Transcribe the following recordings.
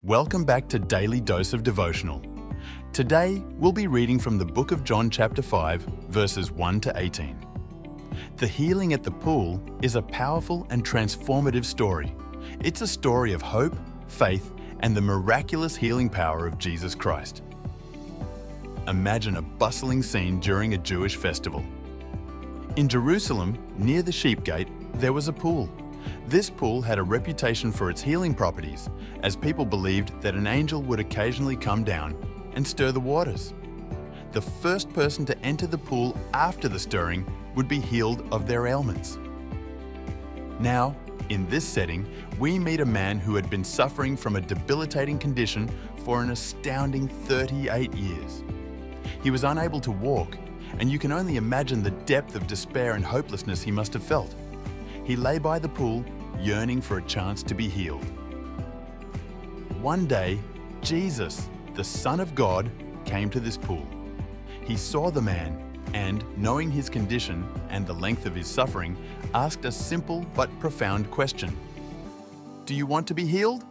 Welcome back to Daily Dose of Devotional. Today, we'll be reading from the book of John chapter 5, verses 1 to 18. The healing at the pool is a powerful and transformative story. It's a story of hope, faith, and the miraculous healing power of Jesus Christ. Imagine a bustling scene during a Jewish festival. In Jerusalem, near the sheep gate, there was a pool. This pool had a reputation for its healing properties, as people believed that an angel would occasionally come down and stir the waters. The first person to enter the pool after the stirring would be healed of their ailments. Now, in this setting, we meet a man who had been suffering from a debilitating condition for an astounding 38 years. He was unable to walk, and you can only imagine the depth of despair and hopelessness he must have felt. He lay by the pool, yearning for a chance to be healed. One day, Jesus, the Son of God, came to this pool. He saw the man and, knowing his condition and the length of his suffering, asked a simple but profound question. "Do you want to be healed?"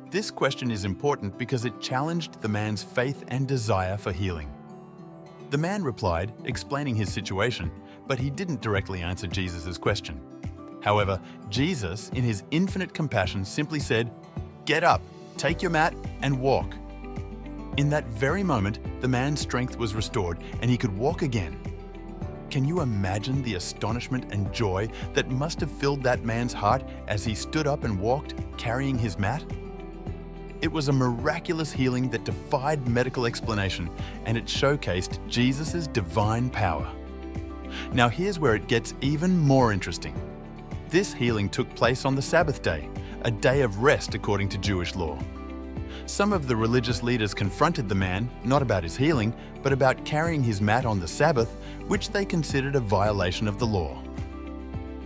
This question is important because it challenged the man's faith and desire for healing. The man replied, explaining his situation, but he didn't directly answer Jesus' question. However, Jesus, in his infinite compassion, simply said, "Get up, take your mat, and walk." In that very moment, the man's strength was restored and he could walk again. Can you imagine the astonishment and joy that must have filled that man's heart as he stood up and walked, carrying his mat? It was a miraculous healing that defied medical explanation, and it showcased Jesus' divine power. Now here's where it gets even more interesting. This healing took place on the Sabbath day, a day of rest according to Jewish law. Some of the religious leaders confronted the man, not about his healing, but about carrying his mat on the Sabbath, which they considered a violation of the law.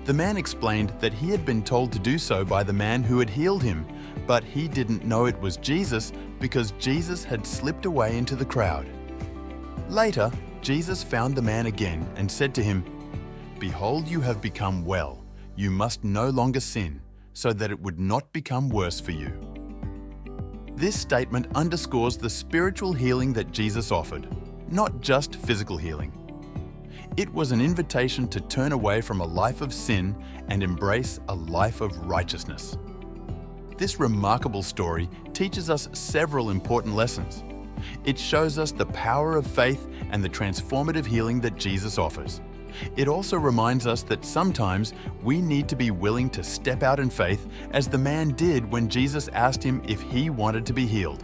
The man explained that he had been told to do so by the man who had healed him, but he didn't know it was Jesus because Jesus had slipped away into the crowd. Later, Jesus found the man again and said to him, "Behold, you have become well. You must no longer sin, so that it would not become worse for you." This statement underscores the spiritual healing that Jesus offered, not just physical healing. It was an invitation to turn away from a life of sin and embrace a life of righteousness. This remarkable story teaches us several important lessons. It shows us the power of faith and the transformative healing that Jesus offers. It also reminds us that sometimes we need to be willing to step out in faith, as the man did when Jesus asked him if he wanted to be healed.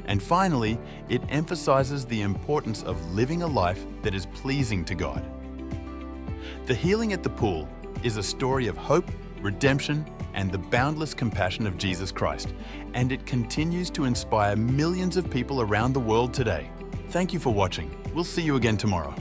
And finally, it emphasizes the importance of living a life that is pleasing to God. The healing at the pool is a story of hope, redemption, and the boundless compassion of Jesus Christ, and it continues to inspire millions of people around the world today. Thank you for watching. We'll see you again tomorrow.